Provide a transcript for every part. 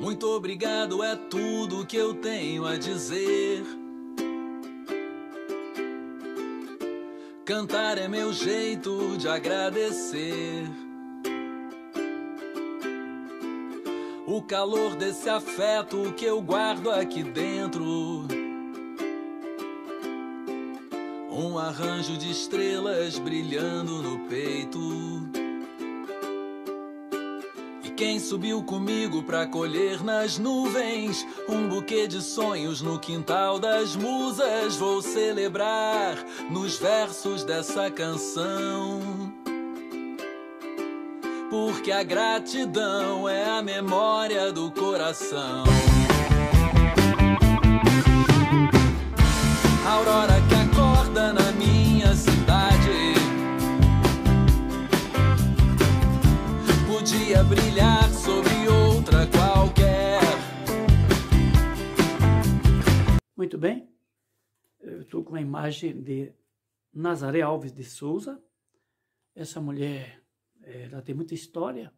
Muito obrigado é tudo que eu tenho a dizer. Cantar é meu jeito de agradecer. O calor desse afeto que eu guardo aqui dentro. Um arranjo de estrelas brilhando no peito. E quem subiu comigo pra colher nas nuvens um buquê de sonhos no quintal das musas, vou celebrar nos versos dessa canção. Porque a gratidão é a memória do coração. A aurora que acorda na minha cidade podia brilhar sobre outra qualquer. Muito bem, eu estou com a imagem de Nazaré Alves de Souza. Essa mulher, ela tem muita história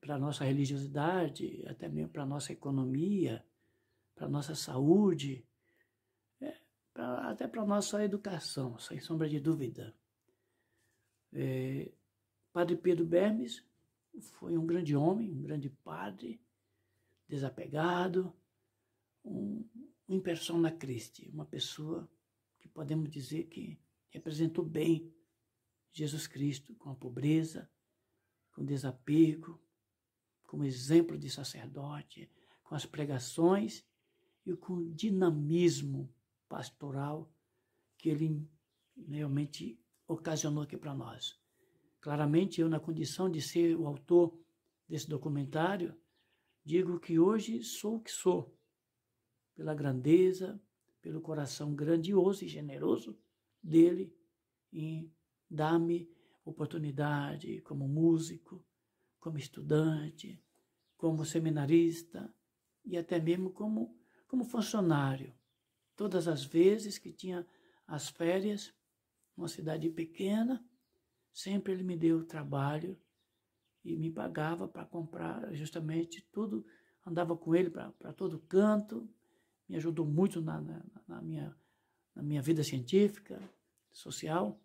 para a nossa religiosidade, até mesmo para a nossa economia, para a nossa saúde, até para a nossa educação, sem sombra de dúvida. Padre Pedro Bermes foi um grande homem, um grande padre, desapegado, um persona Christi, uma pessoa que podemos dizer que representou bem Jesus Cristo, com a pobreza, com desapego, como exemplo de sacerdote, com as pregações e com o dinamismo pastoral que ele realmente ocasionou aqui para nós. Claramente, eu, na condição de ser o autor desse documentário, digo que hoje sou o que sou, pela grandeza, pelo coração grandioso e generoso dele em dar-me oportunidade como músico, como estudante, como seminarista e até mesmo como funcionário. Todas as vezes que tinha as férias, uma cidade pequena, sempre ele me deu trabalho e me pagava para comprar justamente tudo. Andava com ele para todo canto, me ajudou muito na minha vida científica, social.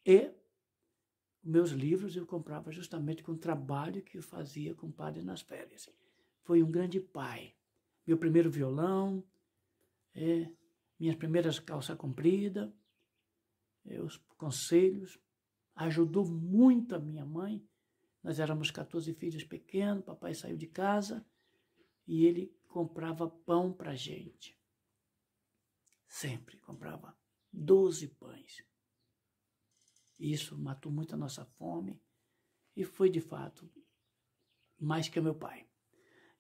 E meus livros eu comprava justamente com o trabalho que eu fazia com o padre nas férias. Foi um grande pai. Meu primeiro violão, minhas primeiras calças compridas, os conselhos. Ajudou muito a minha mãe. Nós éramos 14 filhos pequenos, papai saiu de casa e ele comprava pão para a gente. Sempre comprava 12 pães. Isso matou muito a nossa fome e foi, de fato, mais que o meu pai.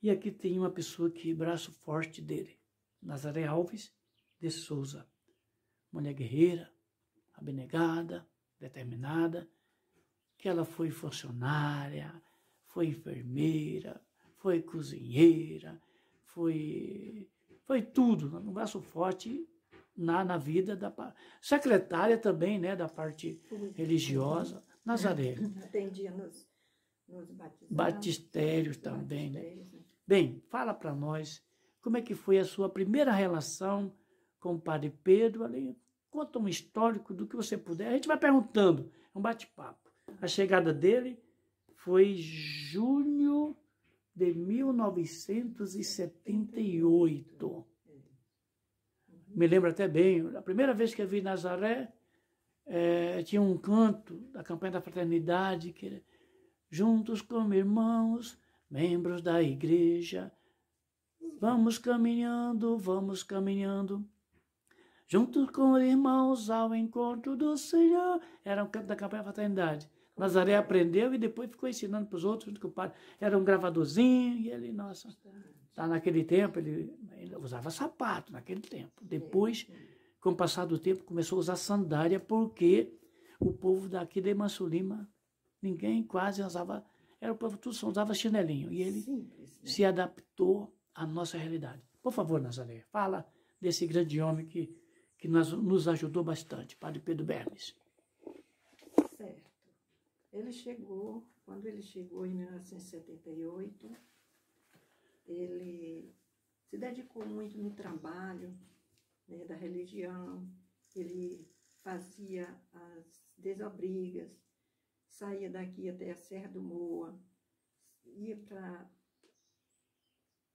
E aqui tem uma pessoa que, braço forte dele, Nazaré Alves de Souza. Mulher guerreira, abnegada, determinada, que ela foi funcionária, foi enfermeira, foi cozinheira, foi tudo, um braço forte na vida da secretária também, né, da parte religiosa. Nazaré. Atendia nos batistérios também, né? Bem, fala para nós como é que foi a sua primeira relação com o Padre Pedro. Ali, conta um histórico do que você puder. A gente vai perguntando, é um bate-papo. A chegada dele foi junho de 1978. Me lembro até bem, a primeira vez que eu vi Nazaré, tinha um canto da campanha da fraternidade, que era juntos como irmãos, membros da igreja, vamos caminhando, juntos com irmãos ao encontro do Senhor. Era um canto da campanha da fraternidade. Nazaré aprendeu e depois ficou ensinando para os outros, junto com o padre. Era um gravadorzinho e ele, nossa, tá, naquele tempo, ele usava sapato, naquele tempo. Depois, com o passar do tempo, começou a usar sandália, porque o povo daqui de Manso Lima, ninguém quase usava, o povo tudo só usava chinelinho. E ele se adaptou à nossa realidade. Por favor, Nazaré, fala desse grande homem que nos ajudou bastante, Padre Pedro Bermes. Certo. Ele chegou, quando ele chegou em 1978, dedicou muito no trabalho, né, da religião. Ele fazia as desobrigas, saía daqui até a Serra do Moa, ia para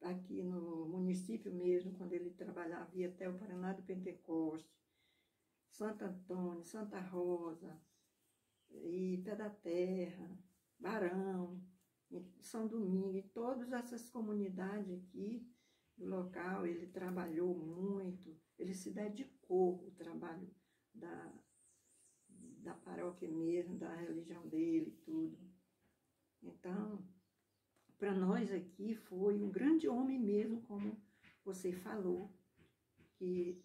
aqui no município mesmo, quando ele trabalhava, ia até o Paraná do Pentecoste, Santo Antônio, Santa Rosa, e Pé da Terra, Barão, São Domingo, e todas essas comunidades aqui do local, ele trabalhou muito, ele se dedicou ao trabalho da paróquia mesmo, da religião dele e tudo. Então, para nós aqui foi um grande homem mesmo, como você falou, que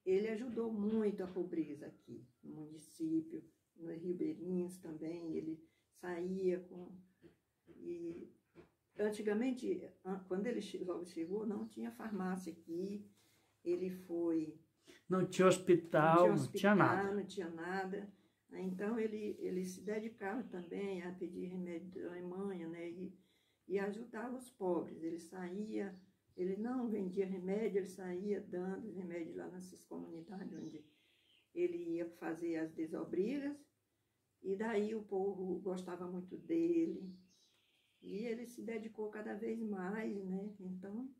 ele ajudou muito a pobreza aqui no município, nos ribeirinhos também, ele saía com... E antigamente, quando ele logo chegou, não tinha farmácia aqui, ele foi... Não tinha hospital, não tinha nada. Não tinha nada. Então, ele se dedicava também a pedir remédio da Alemanha, né? E ajudava os pobres. Ele saía, ele não vendia remédio, ele saía dando remédio lá nessas comunidades onde ele ia fazer as desobrigas. E daí o povo gostava muito dele. E ele se dedicou cada vez mais, né? Então,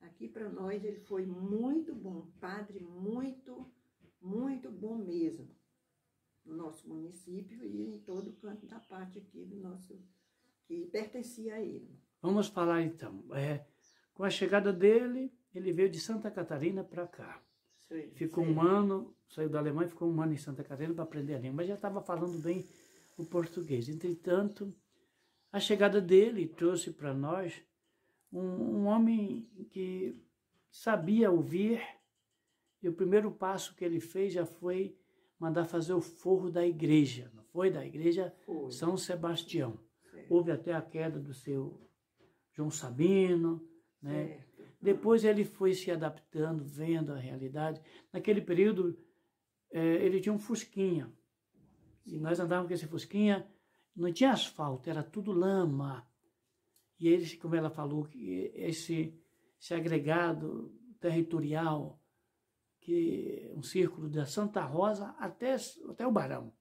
aqui para nós ele foi muito bom, padre muito, muito bom mesmo, no nosso município e em todo o canto da parte aqui do nosso, que pertencia a ele. Vamos falar então, com a chegada dele, ele veio de Santa Catarina para cá. Sim, ficou sim. um ano, saiu da Alemanha, ficou um ano em Santa Catarina para aprender a língua, mas já estava falando bem o português. Entretanto, a chegada dele trouxe para nós um homem que sabia ouvir, e o primeiro passo que ele fez já foi mandar fazer o forro da igreja, não foi? Da igreja Foi. São Sebastião. Certo. Houve até a queda do seu João Sabino, né? Certo. Depois ele foi se adaptando, vendo a realidade. Naquele período, ele tinha um fusquinha, e nós andávamos com esse fusquinha, não tinha asfalto, era tudo lama. E ele, como ela falou, que esse agregado territorial, que um círculo da Santa Rosa até o Barão.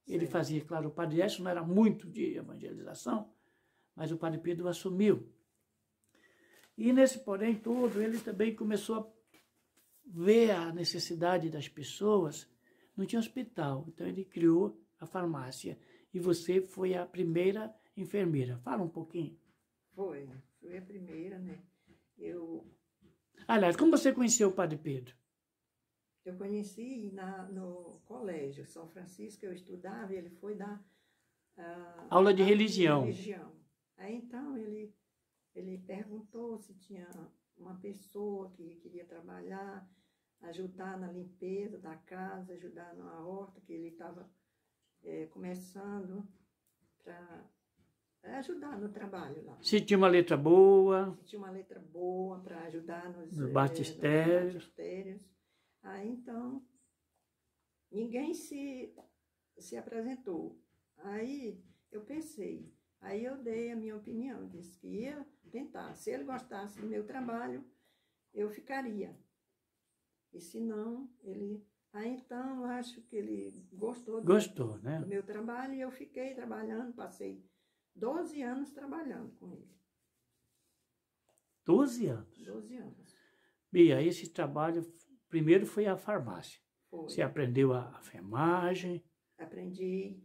Ele fazia, claro, o Padre Edson não era muito de evangelização, mas o Padre Pedro assumiu. E nesse porém todo, ele também começou a ver a necessidade das pessoas. Não tinha hospital, então ele criou a farmácia. E você foi a primeira enfermeira. Fala um pouquinho. Fui a primeira, né? Aliás, como você conheceu o Padre Pedro? Eu conheci no colégio São Francisco, eu estudava, e ele foi dar aula de religião. Aí então ele perguntou se tinha uma pessoa que queria trabalhar, ajudar na limpeza da casa, ajudar na horta, que ele estava começando para ajudar no trabalho lá. Se tinha uma letra boa. Se tinha uma letra boa para ajudar nos batistérios. Aí então ninguém se apresentou. Aí eu pensei, aí eu dei a minha opinião, disse que ia tentar. Se ele gostasse do meu trabalho, eu ficaria. E se não, ele... Aí então eu acho que ele gostou né? do meu trabalho, e eu fiquei trabalhando, passei 12 anos trabalhando com ele. 12 anos? 12 anos. Bia, esse trabalho, primeiro foi a farmácia. Foi. Você aprendeu a enfermagem? Aprendi,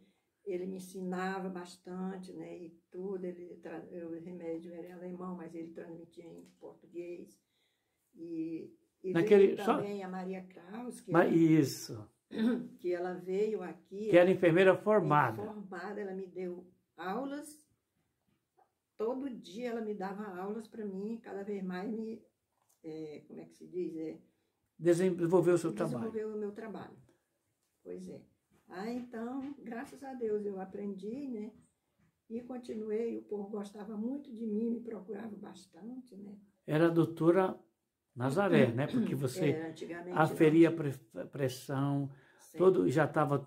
ele me ensinava bastante, né, e tudo, o remédio era em alemão, mas ele transmitia em português. E veio também a Maria Kraus, que ela veio aqui. Que era enfermeira formada. Ela me deu aulas, todo dia ela me dava aulas para mim, cada vez mais como é que se diz? Desenvolveu o seu trabalho. Desenvolveu o meu trabalho, pois é. Aí então, graças a Deus eu aprendi, né, e continuei, o povo gostava muito de mim, me procurava bastante, né. Era a doutora Nazaré, né, porque você aferia pressão, já estava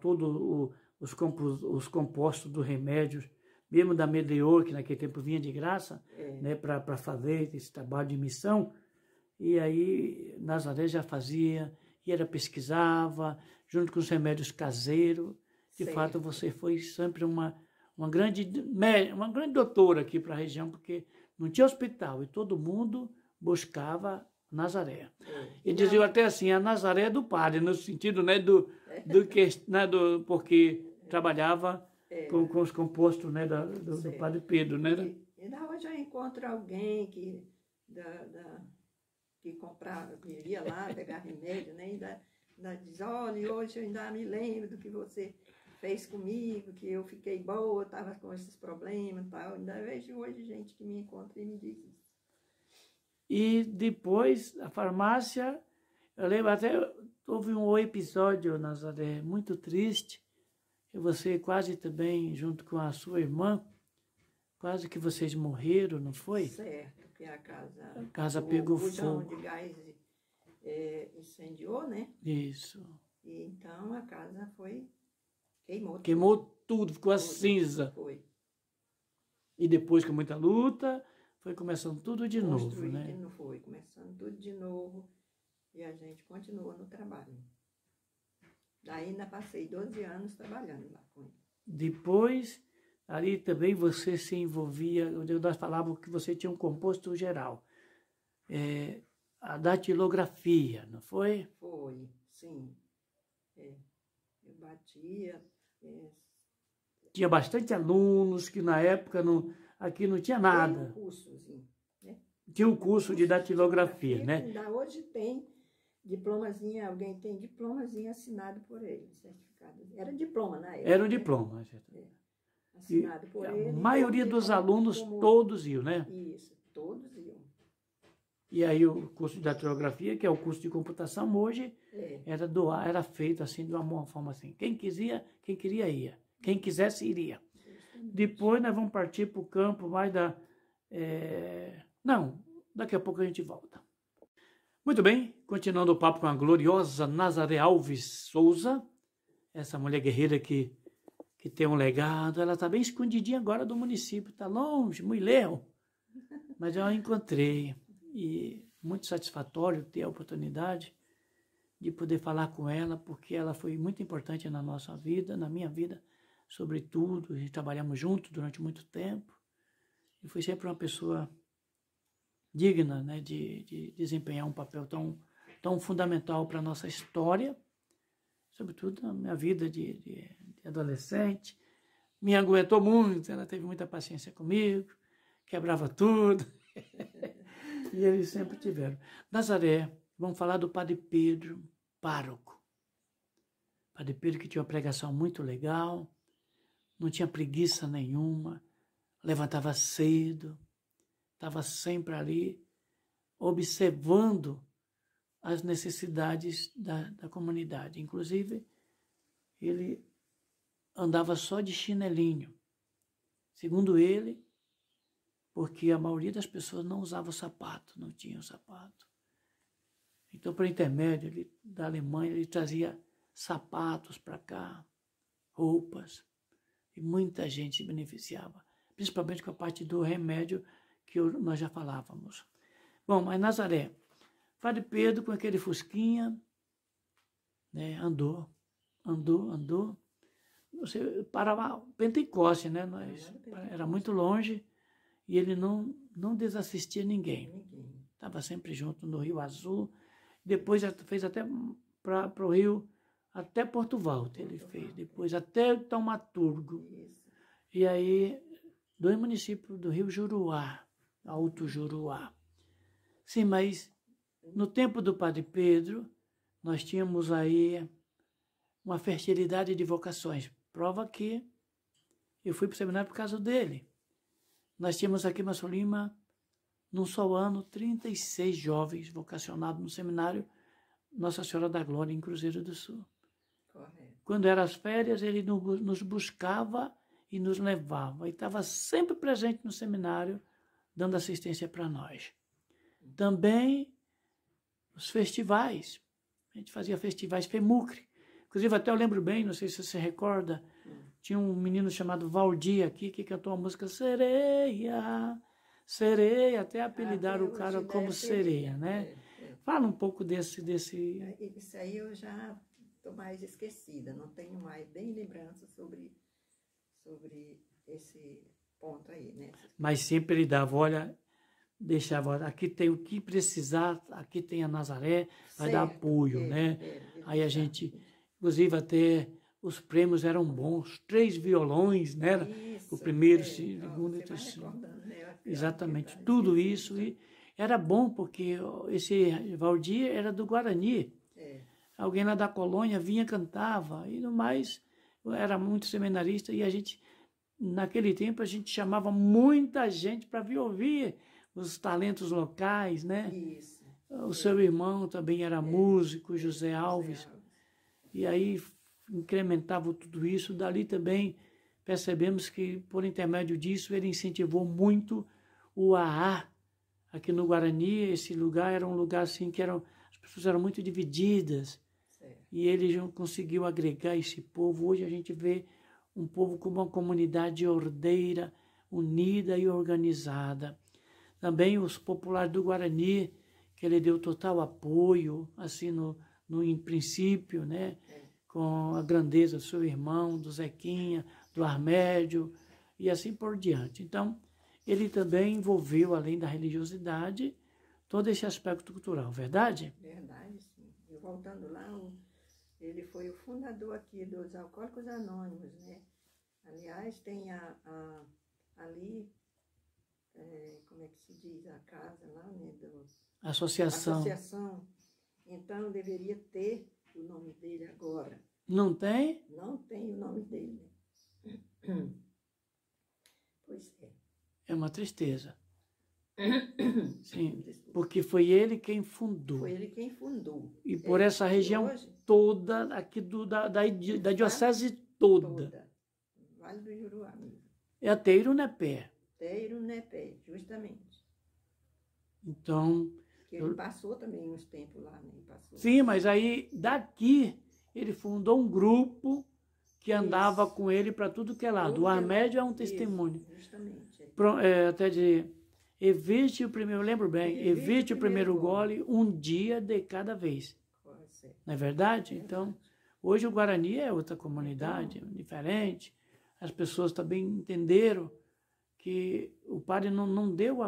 os compostos dos remédios mesmo da Medeor, que naquele tempo vinha de graça, né, para fazer esse trabalho de missão. E aí Nazaré já fazia, e ela pesquisava, junto com os remédios caseiros. De fato, você foi sempre uma grande doutora aqui para a região, porque não tinha hospital e todo mundo buscava Nazaré. E diziam até assim, a Nazaré do padre, no sentido, né, porque trabalhava com os compostos, né, do padre Pedro. Né? E ainda hoje eu encontro alguém que comprava, que ia lá pegar remédio, né, ainda diz, olha, hoje eu ainda me lembro do que você fez comigo, que eu fiquei boa, estava com esses problemas e tal. Ainda vejo hoje gente que me encontra e me diz isso. E depois, a farmácia, eu lembro até, houve um episódio, Nazaré, muito triste, e você quase também, junto com a sua irmã, quase que vocês morreram, não foi? Certo, que a casa pegou fogo. O bujão de gás incendiou, né? Isso. E então a casa queimou tudo, ficou a cinza. Foi. E depois, com muita luta, foi começando tudo de novo, né? Foi começando tudo de novo e a gente continuou no trabalho. Daí ainda passei 12 anos trabalhando lá com ele. Depois, ali também você se envolvia, nós falávamos que você tinha um composto geral. A datilografia, não foi? Foi, sim. Eu batia. Tinha bastante alunos que na época aqui não tinha nada. Tem um cursozinho, né? Tinha um curso de datilografia, né? Ainda hoje tem diplomazinho, alguém tem diplomazinho assinado por ele, certificado. Era diploma na época. Era um diploma. Assinado por ele. A maioria dos alunos, todos iam, né? Isso, todos iam. E aí o curso de datilografia, que é o curso de computação, hoje era feito assim de uma forma assim. Quem queria ia. Quem quisesse iria. Depois nós vamos partir para o campo mais da... Não, daqui a pouco a gente volta. Muito bem, continuando o papo com a gloriosa Nazaré Alves Souza, essa mulher guerreira que tem um legado. Ela está bem escondidinha agora do município, está longe, muito lejos. Mas eu a encontrei e muito satisfatório ter a oportunidade de poder falar com ela, porque ela foi muito importante na nossa vida, na minha vida, sobretudo. A gente trabalhamos juntos durante muito tempo e foi sempre uma pessoa digna, né, de desempenhar um papel tão fundamental para a nossa história, sobretudo na minha vida de adolescente. Me aguentou muito, ela teve muita paciência comigo, quebrava tudo. E eles sempre tiveram. Nazaré, vamos falar do Padre Pedro, pároco. Padre Pedro que tinha uma pregação muito legal, não tinha preguiça nenhuma, levantava cedo, estava sempre ali observando as necessidades da comunidade. Inclusive, ele andava só de chinelinho. Segundo ele, porque a maioria das pessoas não usava sapato, não tinha sapato. Então, por intermédio da Alemanha, ele trazia sapatos para cá, roupas, e muita gente se beneficiava, principalmente com a parte do remédio que nós já falávamos. Bom, mas Nazaré, Padre Pedro com aquele fusquinha, né, andou. Você parava Pentecoste, né? Era muito longe e ele não desassistia ninguém. Estava sempre junto no Rio Azul. Depois fez até para o Rio, até Porto Walter ele fez. Depois até Taumaturgo. E aí, 2 municípios do Rio Juruá, Alto Juruá. Sim, mas no tempo do Padre Pedro, nós tínhamos aí uma fertilidade de vocações. Prova que eu fui para o seminário por causa dele. Nós tínhamos aqui em Maçã Lima, num só ano, 36 jovens vocacionados no seminário Nossa Senhora da Glória, em Cruzeiro do Sul. Correto. Quando eram as férias, ele nos buscava e nos levava. E estava sempre presente no seminário, dando assistência para nós. Também os festivais. A gente fazia festivais FEMUCRE. Inclusive, até eu lembro bem, não sei se você recorda, tinha um menino chamado Valdir aqui que cantou a música Sereia, Sereia, até apelidaram o cara como Sereia, né? Fala um pouco desse... Isso aí eu já estou mais esquecida, não tenho mais bem lembrança sobre esse ponto aí, né? Mas sempre ele dava, olha, deixava, aqui tem o que precisar, aqui tem a Nazaré, vai dar apoio, né? Aí a gente, inclusive até os prêmios eram bons, 3 violões, né? Isso, o primeiro, segundo e terceiro. Né? Exatamente, tudo isso. E era bom porque esse Valdir era do Guarani. Alguém lá da colônia vinha, cantava, e no mais, era muito seminarista, e a gente, naquele tempo, a gente chamava muita gente para vir ouvir os talentos locais, né? Isso. O seu irmão também era músico, José Alves, e aí incrementava tudo isso. Dali também percebemos que, por intermédio disso, ele incentivou muito o AA aqui no Guarani. Esse lugar era um lugar assim que as pessoas eram muito divididas, e ele já conseguiu agregar esse povo. Hoje a gente vê um povo como uma comunidade ordeira, unida e organizada. Também os populares do Guarani, que ele deu total apoio, assim, em princípio, né? Com a grandeza do seu irmão, do Zequinha, do Armédio, e assim por diante. Então, ele também envolveu, além da religiosidade, todo esse aspecto cultural, verdade? Verdade, sim. E voltando lá, ele foi o fundador aqui dos Alcoólicos Anônimos, né? Aliás, tem ali, como é que se diz, a casa lá, né? Associação. Então, deveria ter o nome dele agora. Não tem? Não tem o nome dele. Pois é. É uma tristeza. Sim, porque foi ele quem fundou. Foi ele quem fundou. E por essa região toda, aqui da diocese toda. Vale do Juruá mesmo. É até Irunepé. Até Irunepé, justamente. Então... Ele passou também uns tempos lá, né? Passou. Sim, mas aí daqui ele fundou um grupo que andava com ele para tudo que é lado. O Armédio é um testemunho. Justamente. Até de evite o primeiro, eu lembro bem, evite o primeiro gole um dia de cada vez. Não é verdade? Então, hoje o Guarani é outra comunidade, diferente. As pessoas também entenderam que o padre não deu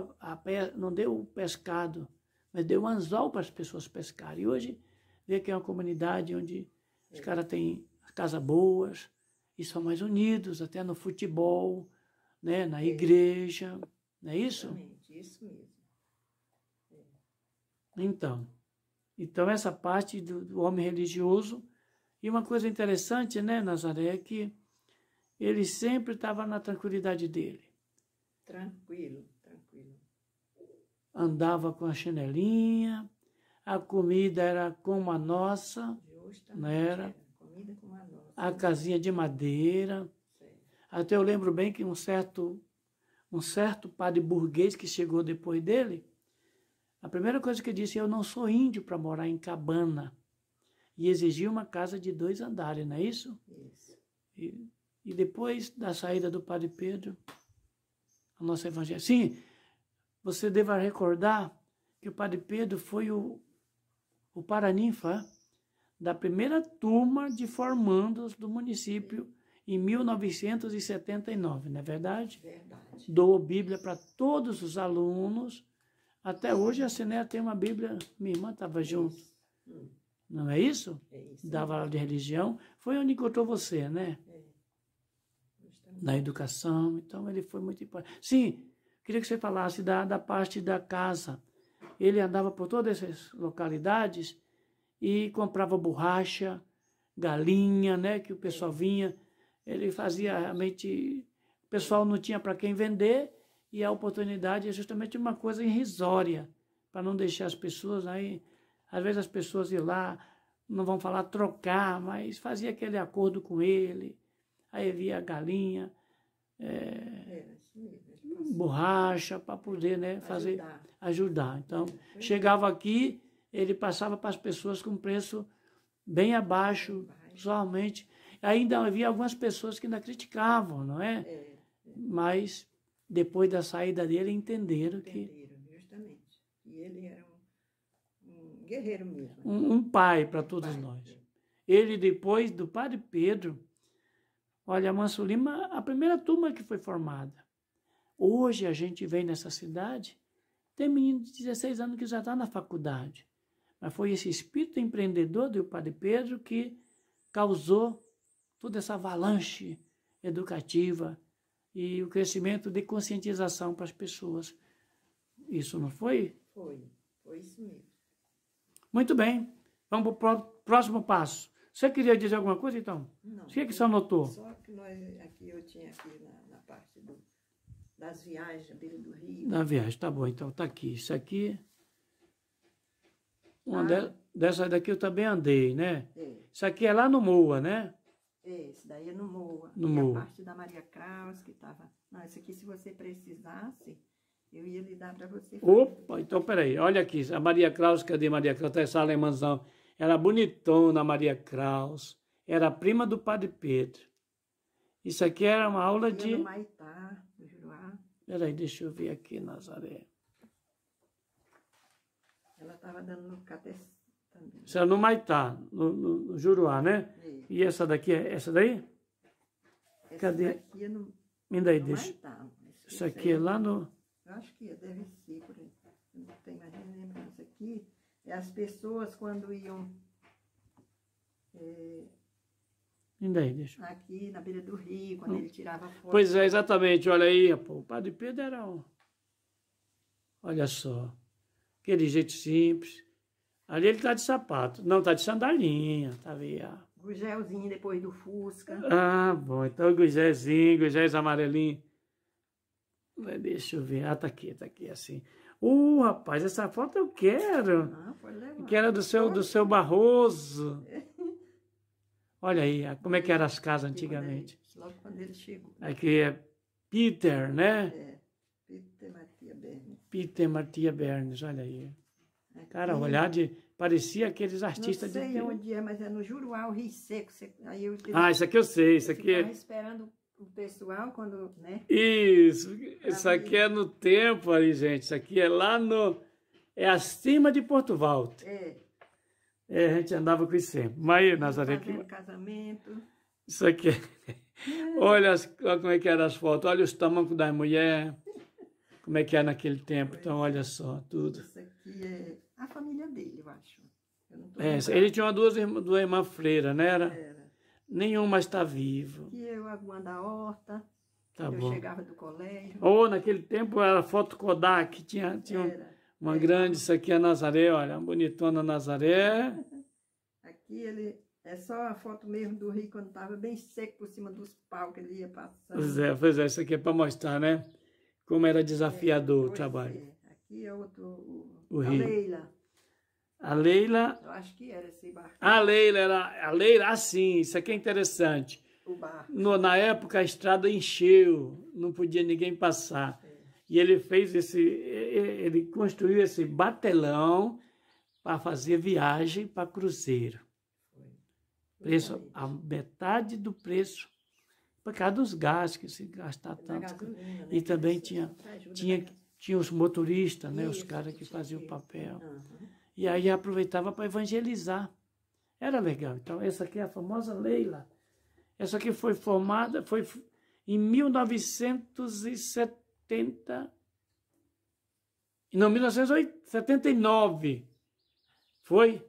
não deu o pescado, mas deu um anzol para as pessoas pescarem. E hoje vê que é uma comunidade onde os caras têm casas boas e são mais unidos, até no futebol, né, na igreja. Não é isso? Exatamente, isso mesmo. Então essa parte do homem religioso. E uma coisa interessante, né, Nazaré, é que ele sempre estava na tranquilidade dele. Tranquilo. Andava com a chinelinha, a comida era como a nossa, não era? Comida como a nossa. A casinha de madeira. Até eu lembro bem que um certo padre burguês que chegou depois dele, a primeira coisa que ele disse: eu não sou índio para morar em cabana. E exigia uma casa de 2 andares, não é isso? Isso. E depois da saída do padre Pedro, a nossa evangelho. Sim, você deva recordar que o padre Pedro foi o paraninfa da primeira turma de formandos do município em 1979, não é verdade? Verdade. Doou Bíblia para todos os alunos. Até hoje a Ciné tem uma Bíblia, minha irmã estava junto. Não é isso? É isso. Dava aula de religião. Foi onde encontrou você, né? Na educação. Então ele foi muito importante. Sim, queria que você falasse da parte da casa. Ele andava por todas essas localidades e comprava borracha, galinha, né? Que o pessoal vinha. Ele fazia realmente... O pessoal não tinha para quem vender e a oportunidade é justamente uma coisa irrisória para não deixar as pessoas aí... Às vezes as pessoas iam lá, não vão falar trocar, mas fazia aquele acordo com ele. Aí via a galinha, borracha, para poder, né, ajudar. Então, chegava aqui, ele passava para as pessoas com preço bem abaixo, somente. Ainda havia algumas pessoas que ainda criticavam, não é? Mas depois da saída dele entenderam que... Entenderam, justamente. E ele era um guerreiro mesmo. Um pai para todos nós. Ele, depois do Padre Pedro, olha, Manso Lima, a primeira turma que foi formada. Hoje a gente vem nessa cidade, tem menino de 16 anos que já está na faculdade. Mas foi esse espírito empreendedor do Padre Pedro que causou toda essa avalanche educativa e o crescimento de conscientização para as pessoas. Isso não foi? Foi isso mesmo. Muito bem. Vamos para o próximo passo. Você queria dizer alguma coisa, então? Não. O que você anotou? Só que eu tinha aqui na parte das viagens à beira do rio. Na viagem, tá bom. Então, tá aqui. Isso aqui... Dessa daqui eu também andei, né? Isso aqui é lá no Moa, né? Esse daí é no Moa. No e Moa. a parte da Maria Kraus, que estava... Não, isso aqui, se você precisasse, eu ia lhe dar para você. Opa, então peraí. Olha aqui, a Maria Kraus, cadê Maria Kraus? Tá essa alemãzão. Era bonitona, Maria Kraus. Era prima do Padre Pedro. Isso aqui era uma aula de... no Maitá, no Juruá. Peraí, deixa eu ver aqui, Nazaré. Ela estava dando no catecismo também. Isso era no Maitá, no Juruá, né? E essa daqui é essa daí? Cadê? Daqui é no, Me dá aí, no deixa. Maitá. Isso aqui é lá no... Eu acho que deve ser, por aí. Eu não tenho mais lembrança aqui. É as pessoas quando iam Me dá aí, deixa. aqui na beira do rio, quando ele tirava foto. Pois é, exatamente. Olha aí, pô, o Padre Pedro era um... Olha só. Aquele jeito simples. Ali ele tá de sapato. Não, tá de sandalinha, tá vendo? Gugelzinho depois do Fusca. Ah, bom. Então o Guizézinho, amarelinho. Deixa eu ver. Ah, tá aqui, assim. Rapaz, essa foto eu quero. Ah, pode levar. Que era do seu Barroso. Olha aí, como é que eram as casas antigamente. Logo quando ele chegou. Aqui é Peter, né? Peter Martia Bernes. Peter Martia Bernes, olha aí. Cara, olhar parecia aqueles artistas de... Não sei onde é, mas é no Juruá, o Rio Seco. Aí isso aqui eu sei, isso aqui é... esperando o pessoal quando, né? Isso aqui é no tempo ali, gente. Isso aqui é lá no... É acima de Porto Valto. A gente andava com isso sempre. Mas, Nazaré... casamento. Isso aqui... Olha como é que eram as fotos. Olha os tamancos das mulheres. Como é que era naquele tempo. Então, olha só, tudo. Isso aqui é a família dele, eu acho. Eu não tô ele tinha duas irmãs freiras, né? Era. Nenhuma está vivo. E eu, a Guan da Horta. Tá eu bom. chegava do colégio. Naquele tempo era foto Kodak. Tinha uma grande... Isso aqui é Nazaré, olha. Uma bonitona Nazaré. Aqui ele... É só a foto mesmo do rio quando estava bem seco por cima dos paus que ele ia passando. Pois é, isso aqui é para mostrar, né? Como era desafiador o trabalho. Aqui é outro... O a rio. Leila. A Leila... Eu acho que era esse barco. A Leila, sim, isso aqui é interessante. O barco. Na época a estrada encheu, não podia ninguém passar. E ele ele construiu esse batelão para fazer viagem para cruzeiro. Preço, a metade do preço, por causa dos gastos, que se gastar tanto. Gasolina, né? E também tinha os motoristas, né? Os caras que faziam o papel. E aí aproveitava para evangelizar. Era legal. Então, essa aqui é a famosa Leila. Essa aqui foi formada, foi em 1970... Não, 1979. Foi?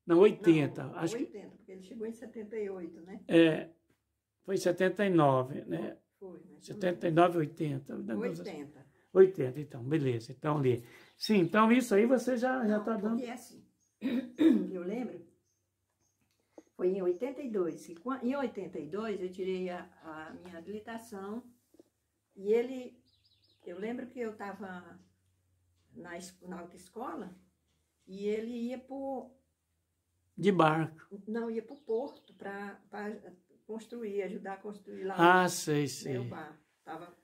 Não, 80. Não, acho 80, porque ele chegou em 78, né? Foi em 79, né? Foi, né? 79, 80. 80. 80, então, beleza. Então, ali. Sim, então isso aí você já está dando... Porque assim, eu lembro, foi em 82. Em 82 eu tirei a minha habilitação e eu lembro que eu estava na autoescola e ele ia de barco. Não, ia para o porto para construir, ajudar a construir lá. Sei. O bar. Estava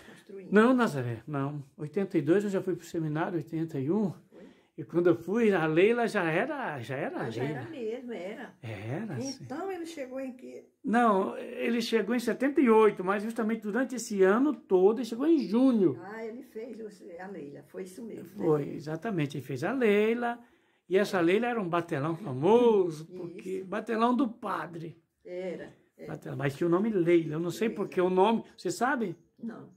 construindo. Não, Nazaré, não. 82 eu já fui para o seminário, 81. Foi? E quando eu fui, a Leila já era Já Leila. era mesmo, era. Era, sim. Então ele chegou em que? Não, ele chegou em 78, mas justamente durante esse ano todo, ele chegou em junho. Ah, ele fez a Leila, foi isso mesmo. Foi, exatamente. Ele fez a Leila, e essa Leila era um batelão famoso, porque Isso. batelão do padre. Era. Mas tinha o nome Leila, eu não sei porque o nome, você sabe? Não.